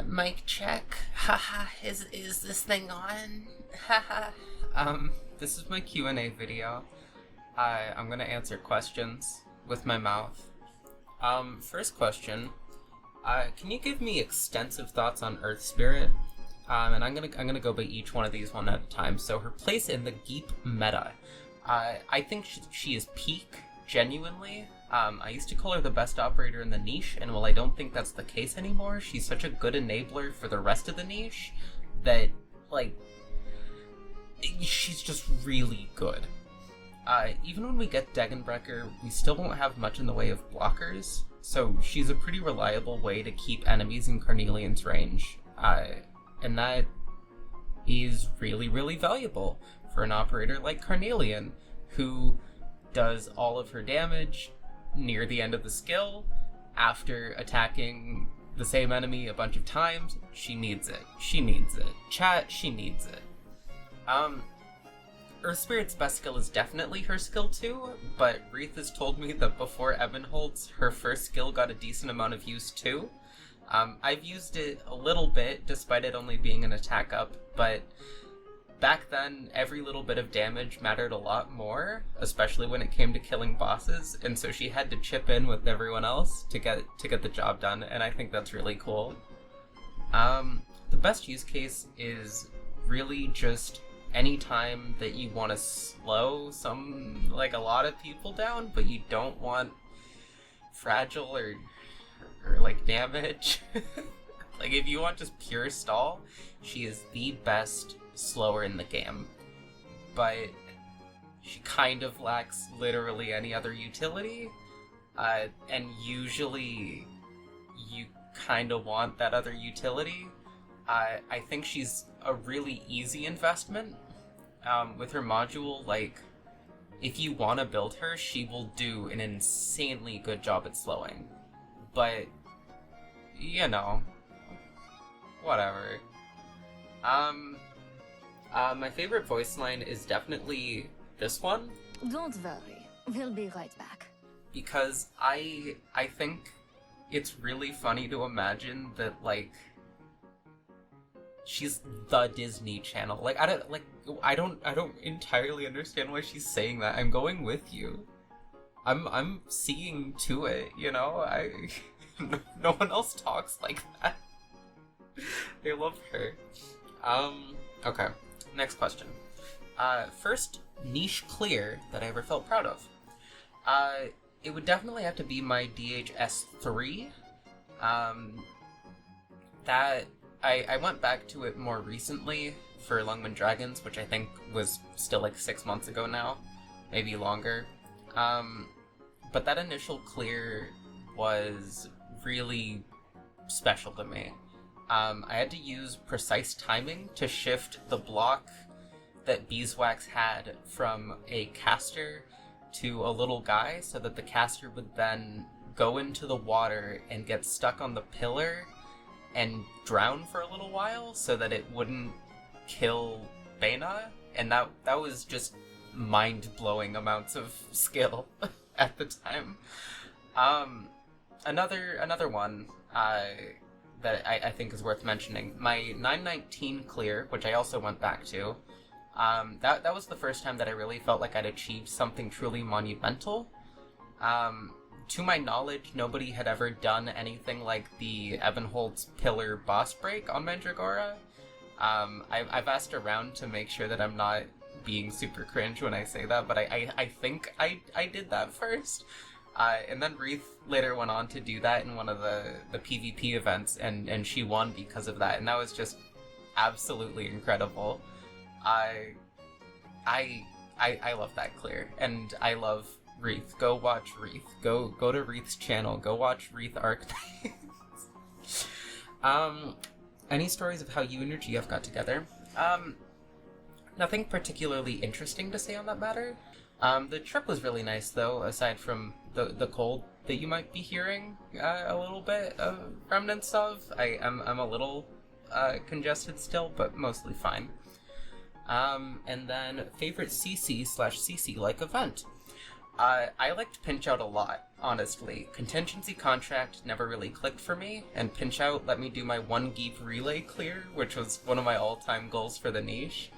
Mic check. Haha, is this thing on? Haha. This is my Q&A video. I'm gonna answer questions with my mouth. First question. Can you give me extensive thoughts on Earth Spirit? And I'm gonna go by each one of these one at a time. So her place in the Geep meta. I think she is peak, genuinely. I used to call her the best operator in the niche, and while I don't think that's the case anymore, she's such a good enabler for the rest of the niche that, like, she's just really good. Even when we get Degenbrecher, we still won't have much in the way of blockers, so she's a pretty reliable way to keep enemies in Carnelian's range. And that is really, really valuable for an operator like Carnelian, who does all of her damage near the end of the skill after attacking the same enemy a bunch of times. She needs it. She needs it. Chat, she needs it. Earth Spirit's best skill is definitely her skill 2, but Wreath has told me that before Ebenholtz, her first skill got a decent amount of use too. I've used it a little bit, despite it only being an attack up, but back then, every little bit of damage mattered a lot more, especially when it came to killing bosses, and so she had to chip in with everyone else to get the job done, and I think that's really cool. The best use case is really just any time that you want to slow a lot of people down, but you don't want fragile or damage. Like, if you want just pure stall, she is the best slower in the game, but she kind of lacks literally any other utility, and usually you kind of want that other utility. I think she's a really easy investment. With her module, like, if you want to build her, she will do an insanely good job at slowing, but, you know, whatever. My favorite voice line is definitely this one. Don't worry, we'll be right back. Because I think it's really funny to imagine that, like, she's the Disney Channel. Like, I don't entirely understand why she's saying that. I'm going with you. I'm seeing to it, you know? No one else talks like that. I love her. Okay. Next question. First niche clear that I ever felt proud of. It would definitely have to be my DHS3. That I went back to it more recently for Lungman Dragons, which I think was still like 6 months ago now, maybe longer. But that initial clear was really special to me. I had to use precise timing to shift the block that Beeswax had from a caster to a little guy so that the caster would then go into the water and get stuck on the pillar and drown for a little while so that it wouldn't kill Bena. And that was just mind-blowing amounts of skill at the time. Another one that I think is worth mentioning. My 919 clear, which I also went back to, that was the first time that I really felt like I'd achieved something truly monumental. To my knowledge, nobody had ever done anything like the Ebenholtz pillar boss break on Mandragora. I've asked around to make sure that I'm not being super cringe when I say that, but I think I did that first. And then Wreath later went on to do that in one of the PvP events, and she won because of that, and that was just absolutely incredible. I love that clear, and I love Wreath. Go watch Wreath. Go to Wreath's channel. Go watch Wreath Archetypes. Any stories of how you and your GF got together? Nothing particularly interesting to say on that matter. The trip was really nice, though, aside from the cold that you might be hearing a little bit of remnants of. I'm a little congested still, but mostly fine. And then favorite CC/CC-like event. I liked Pinch Out a lot. honestly. Contingency Contract never really clicked for me, and Pinch Out let me do my 1 Geep relay clear, which was one of my all-time goals for the niche.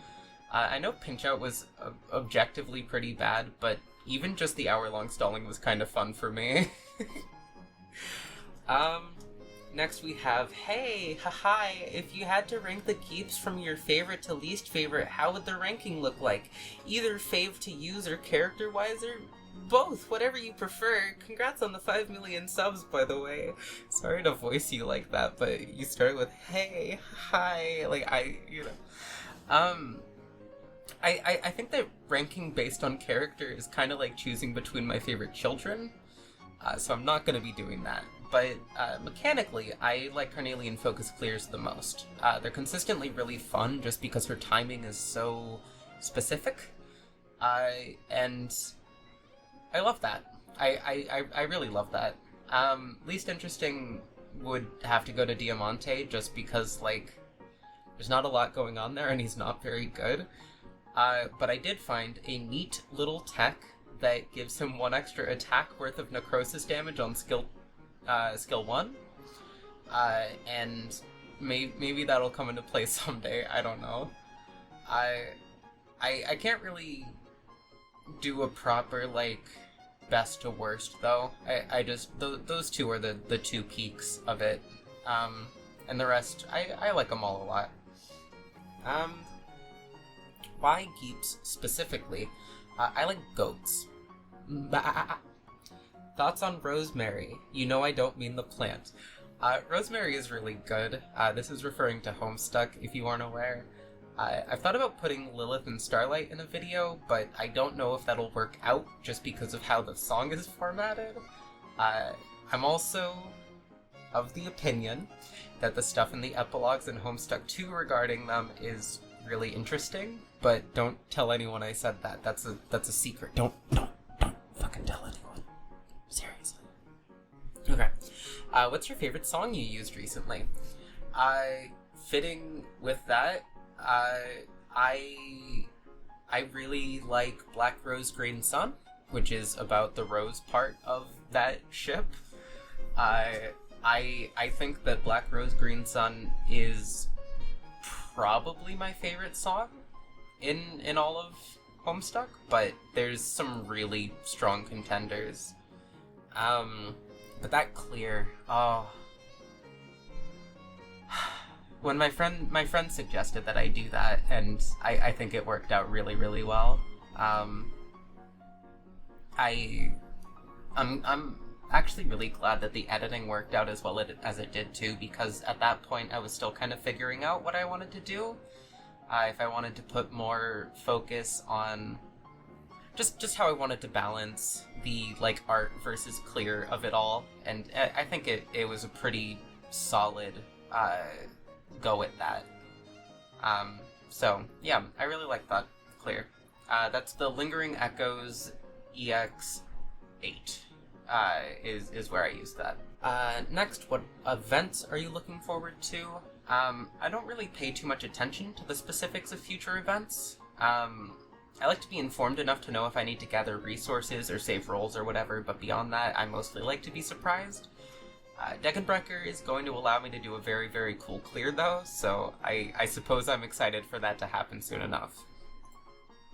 I know Pinch Out was objectively pretty bad, but even just the hour-long stalling was kind of fun for me. Next we have, hey, hi, if you had to rank the Geeps from your favorite to least favorite, how would the ranking look like? Either fave to use or character-wise, or both, whatever you prefer. Congrats on the 5 million subs, by the way. Sorry to voice you like that, but you started with, hey, hi, like, I think that ranking based on character is kind of like choosing between my favorite children, so I'm not going to be doing that. But mechanically, I like Carnelian Focus Clears the most. They're consistently really fun just because her timing is so specific, and I love that. I really love that. Least interesting would have to go to Diamante just because, like, there's not a lot going on there and he's not very good. But I did find a neat little tech that gives him 1 extra attack worth of necrosis damage on skill 1. And maybe that'll come into play someday, I don't know. I can't really do a proper, like, best to worst, though. I just, those two are the 2 peaks of it. And the rest, I like them all a lot. Why Geeps specifically? I like goats. Thoughts on Rosemary? You know I don't mean the plant. Rosemary is really good. This is referring to Homestuck, if you aren't aware. I've thought about putting Lilith and Starlight in a video, but I don't know if that'll work out just because of how the song is formatted. I'm also of the opinion that the stuff in the epilogues in Homestuck 2 regarding them is really interesting, but don't tell anyone I said that. That's a secret. Don't fucking tell anyone. Seriously. Okay. What's your favorite song you used recently? Fitting with that, I really like Black Rose Green Sun, which is about the rose part of that ship. I think that Black Rose Green Sun is probably my favorite song in all of Homestuck, but there's some really strong contenders. But that clear, oh. When my friend suggested that I do that, and I think it worked out really, really well. I'm actually really glad that the editing worked out as well as it did too, because at that point I was still kind of figuring out what I wanted to do. If I wanted to put more focus on just how I wanted to balance the, like, art versus clear of it all, and I think it was a pretty solid go at that. So yeah, I really like that clear. That's the Lingering Echoes EX8 is where I use that. Next, what events are you looking forward to? I don't really pay too much attention to the specifics of future events. I like to be informed enough to know if I need to gather resources or save rolls or whatever, but beyond that, I mostly like to be surprised. Deckenbrecker is going to allow me to do a very, very cool clear, though, so I suppose I'm excited for that to happen soon enough.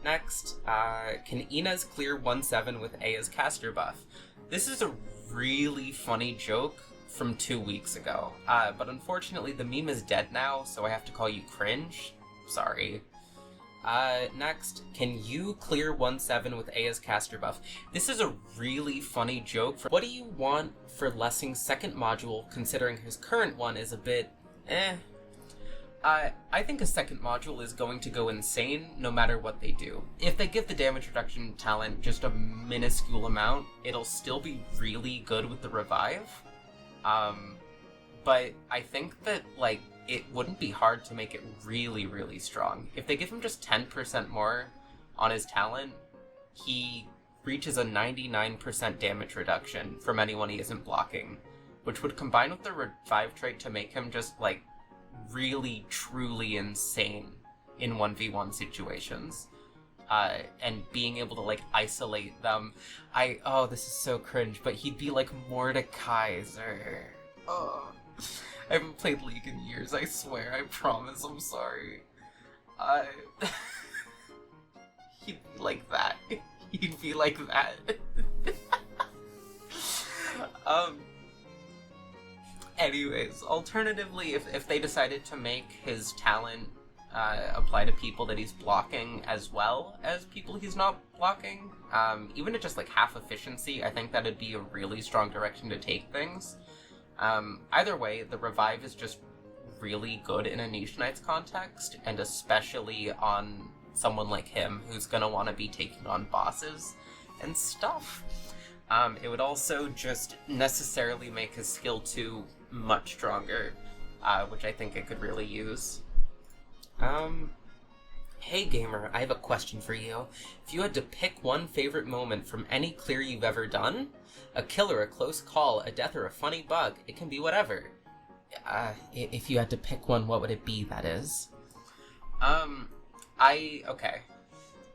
Next, can Inez clear 1/7 with Aya's caster buff? This is a really funny joke from 2 weeks ago, but unfortunately the meme is dead now, so I have to call you cringe. Sorry. Next, can you clear 1/7 with Aya's caster buff? This is a really funny joke. What do you want for Lessing's second module, considering his current one is a bit I think a second module is going to go insane no matter what they do. If they give the damage reduction talent just a minuscule amount, it'll still be really good with the revive. But I think that, like, it wouldn't be hard to make it really, really strong. If they give him just 10% more on his talent, he reaches a 99% damage reduction from anyone he isn't blocking, which would combine with the revive trait to make him just, like, really, truly insane in 1v1 situations. and being able to, like, isolate them. This is so cringe, but he'd be like Mordekaiser. Oh, I haven't played League in years, I swear, I promise, I'm sorry. He'd be like that. He'd be like that. Anyways, alternatively, if they decided to make his talent apply to people that he's blocking as well as people he's not blocking, even at just like half efficiency, I think that'd be a really strong direction to take things. Either way, the revive is just really good in a Niche Knights context, and especially on someone like him who's gonna want to be taking on bosses and stuff. It would also just necessarily make his skill 2 much stronger, which I think it could really use. Hey gamer, I have a question for you. If you had to pick one favorite moment from any clear you've ever done, a kill or a close call, a death or a funny bug, it can be whatever. If you had to pick one, what would it be, that is? Okay.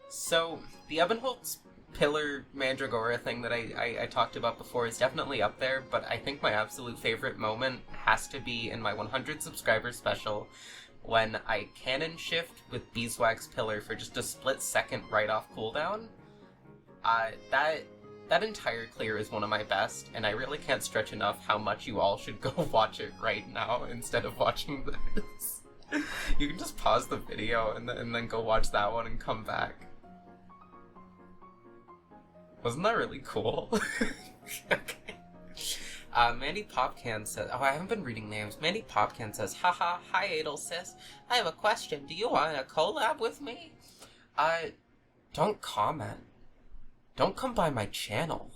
So, the Ebenholtz Pillar Mandragora thing that I talked about before is definitely up there, but I think my absolute favorite moment has to be in my 100 subscriber special, when I cannon shift with Beeswax Pillar for just a split second right off cooldown. That entire clear is one of my best, and I really can't stretch enough how much you all should go watch it right now instead of watching this. You can just pause the video and then go watch that one and come back. Wasn't that really cool? Okay. Mandy Popcan says, I haven't been reading names. Mandy Popcan says, haha, hi edelsys. I have a question. Do you want a collab with me? Don't comment. Don't come by my channel.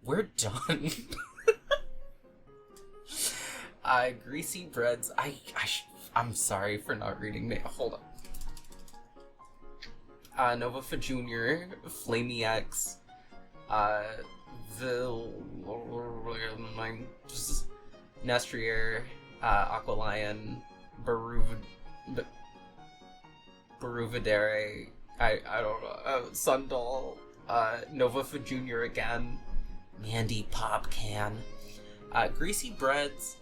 We're done. Greasy Breads. I'm sorry for not reading names. Hold on. Nova for Junior, Flamey X, Nestrier, Aqualion, Baruvadere, I don't know, Sundal, Nova for Junior again, Mandy Popcan, Greasy Breads,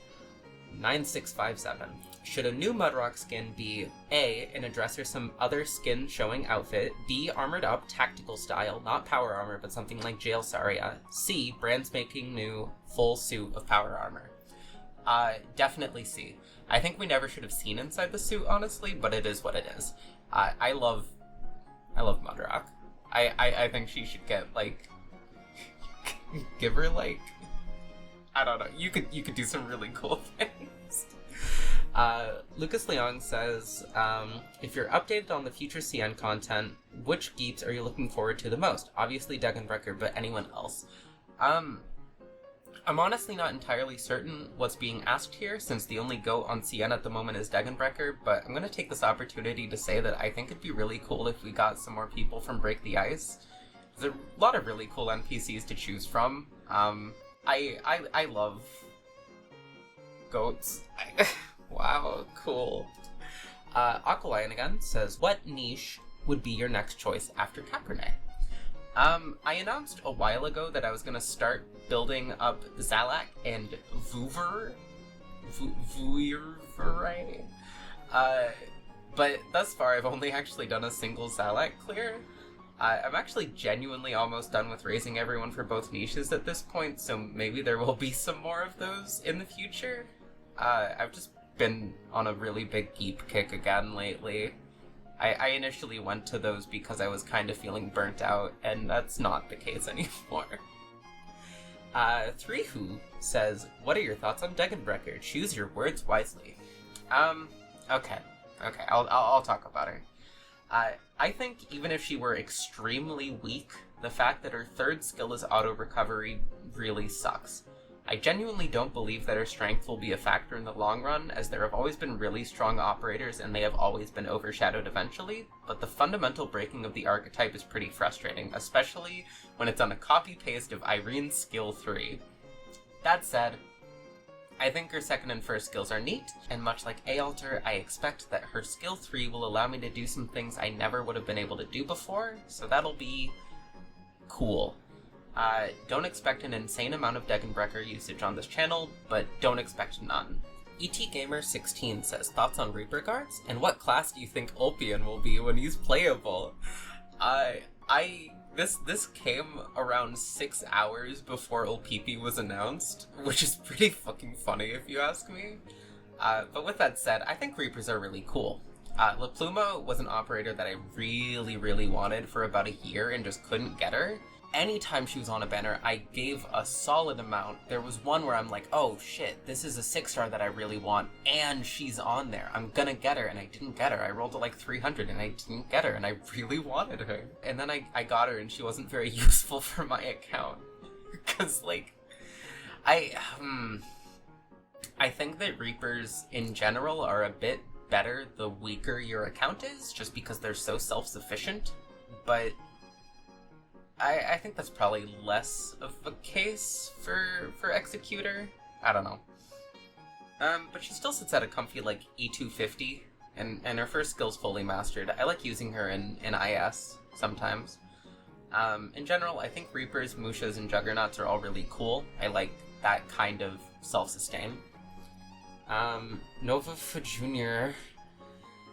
9657. Should a new Mudrock skin be A, in a dress or some other skin showing outfit, B, armored up, tactical style, not power armor, but something like Jail Saria, C, brands making new, full suit of power armor? Definitely C. I think we never should have seen inside the suit, honestly, but it is what it is. I love Mudrock. I think she should get, like, give her, like, I don't know, you could do some really cool things. Lucas Leong says, if you're updated on the future CN content, which geeks are you looking forward to the most? Obviously Degenbrecher, but anyone else? I'm honestly not entirely certain what's being asked here, since the only goat on CN at the moment is Degenbrecher, but I'm gonna take this opportunity to say that I think it'd be really cool if we got some more people from Break the Ice. There's a lot of really cool NPCs to choose from. I love goats. Wow, cool. Aqualion again says, what niche would be your next choice after Cabernet? I announced a while ago that I was gonna start building up Zalak and Vuver. But thus far I've only actually done a single Zalak clear. I'm actually genuinely almost done with raising everyone for both niches at this point, so maybe there will be some more of those in the future. I've just been on a really big Geep kick again lately. I initially went to those because I was kind of feeling burnt out, and that's not the case anymore. Threehu says, what are your thoughts on Degenbrecher? Choose your words wisely. Okay, I'll talk about her. I think even if she were extremely weak, the fact that her third skill is auto-recovery really sucks. I genuinely don't believe that her strength will be a factor in the long run, as there have always been really strong operators and they have always been overshadowed eventually, but the fundamental breaking of the archetype is pretty frustrating, especially when it's on a copy-paste of Irene's skill 3. That said, I think her second and first skills are neat, and much like Aalter, I expect that her skill 3 will allow me to do some things I never would have been able to do before, so that'll be cool. Don't expect an insane amount of Degenbrecher usage on this channel, but don't expect none. ETGamer16 says, thoughts on Reaper guards? And what class do you think Ulpian will be when he's playable? This came around 6 hours before Ulpipi was announced, which is pretty fucking funny if you ask me. But with that said, I think Reapers are really cool. La Pluma was an operator that I really wanted for about a year and just couldn't get her. Anytime she was on a banner, I gave a solid amount. There was one where I'm like, oh shit, this is a 6-star that I really want, and she's on there. I'm gonna get her, and I didn't get her. I rolled to like 300, and I didn't get her, and I really wanted her. And then I got her, and she wasn't very useful for my account. Because, like, I think that Reapers, in general, are a bit better the weaker your account is, just because they're so self-sufficient, but I think that's probably less of a case for Executor. I don't know. But she still sits at a comfy, like, E250, and her first skill's fully mastered. I like using her in IS sometimes. In general, I think Reapers, Mushas, and Juggernauts are all really cool. I like that kind of self-sustain. Nova for Junior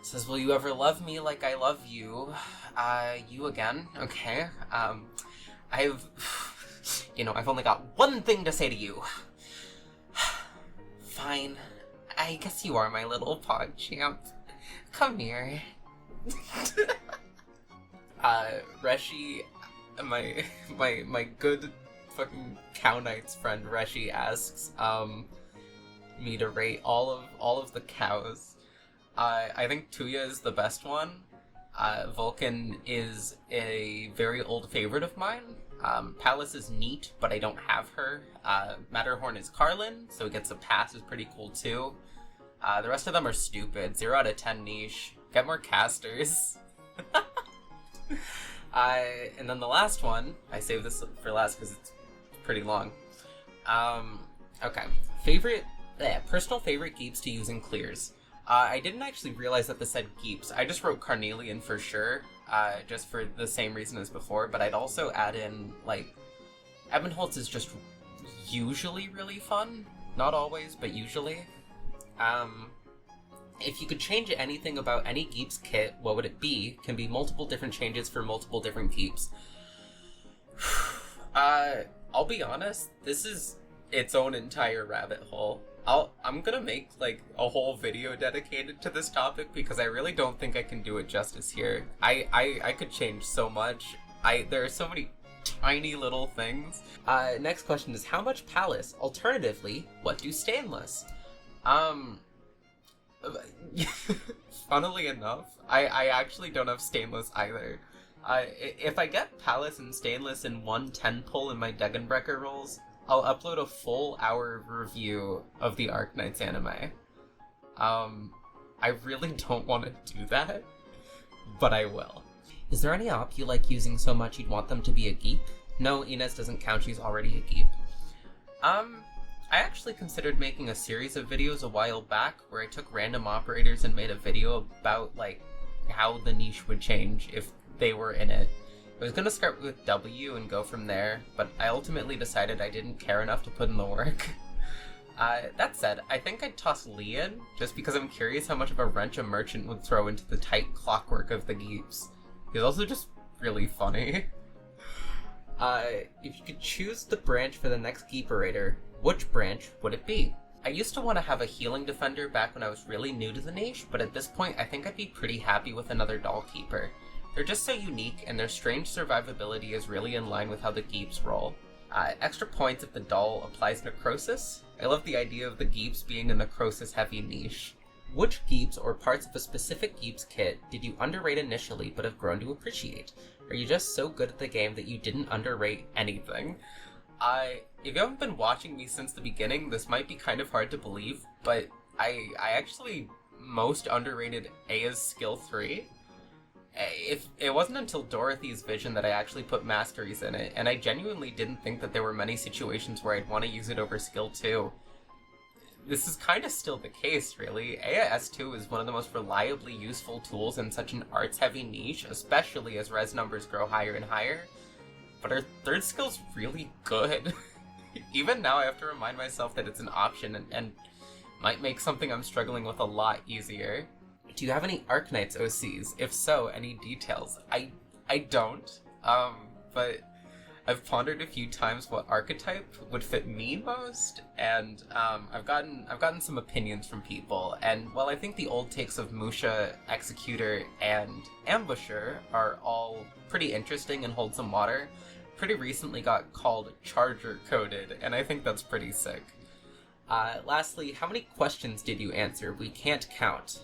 says, will you ever love me like I love you? You again? Okay. I've only got one thing to say to you. Fine. I guess you are my little pod champ. Come here. Reshi, my good fucking Cow Knights friend Reshi asks, me to rate all of the cows. I think Tuya is the best one. Vulcan is a very old favorite of mine. Palace is neat, but I don't have her. Matterhorn is Carlin, so it gets a pass, is pretty cool too. The rest of them are stupid. 0 out of 10 niche. Get more casters. And then the last one, I saved this for last because it's pretty long. Okay. Personal favorite geeps to use in clears. I didn't actually realize that this said geeps. I just wrote Carnelian for sure, just for the same reason as before, but I'd also add in, like, Ebonholtz is just usually really fun. Not always, but usually. If you could change anything about any Geeps kit, what would it be? Can be multiple different changes for multiple different Geeps. I'll be honest, this is its own entire rabbit hole. I'm gonna make, like, a whole video dedicated to this topic because I really don't think I can do it justice here. I could change so much. There are so many tiny little things. Next question is, how much Palace? Alternatively, what do Stainless? Funnily enough, I actually don't have Stainless either. If I get Palace and Stainless in one 10 pull in my Degenbrecher rolls, I'll upload a full hour review of the Arknights anime. I really don't want to do that, but I will. Is there any op you like using so much you'd want them to be a geep? No, Inez doesn't count, she's already a geep. I actually considered making a series of videos a while back where I took random operators and made a video about, like, how the niche would change if they were in it. I was gonna start with W and go from there, but I ultimately decided I didn't care enough to put in the work. That said, I think I'd toss Lee in, just because I'm curious how much of a wrench a merchant would throw into the tight clockwork of the geeps. He's also just really funny. If you could choose the branch for the next geeperator, which branch would it be? I used to want to have a healing defender back when I was really new to the niche, but at this point I think I'd be pretty happy with another doll keeper. They're just so unique, and their strange survivability is really in line with how the geeps roll. Extra points if the doll applies necrosis. I love the idea of the geeps being a necrosis-heavy niche. Which geeps or parts of a specific geeps kit did you underrate initially but have grown to appreciate? Are you just so good at the game that you didn't underrate anything? If you haven't been watching me since the beginning, this might be kind of hard to believe, but I actually most underrated Aya's skill 3. If it wasn't until Dorothy's vision that I actually put masteries in it, and I genuinely didn't think that there were many situations where I'd want to use it over skill 2. this is kind of still the case, really. AIS2 is one of the most reliably useful tools in such an arts-heavy niche, especially as res numbers grow higher and higher. But our third skill's really good. Even now I have to remind myself that it's an option and might make something I'm struggling with a lot easier. Do you have any Arknights OCs? If so, any details? I don't, but I've pondered a few times what archetype would fit me most, and I've gotten some opinions from people, and while I think the old takes of Musha, Executor, and Ambusher are all pretty interesting and hold some water, pretty recently got called Charger Coded, and I think that's pretty sick. Lastly, how many questions did you answer? We can't count.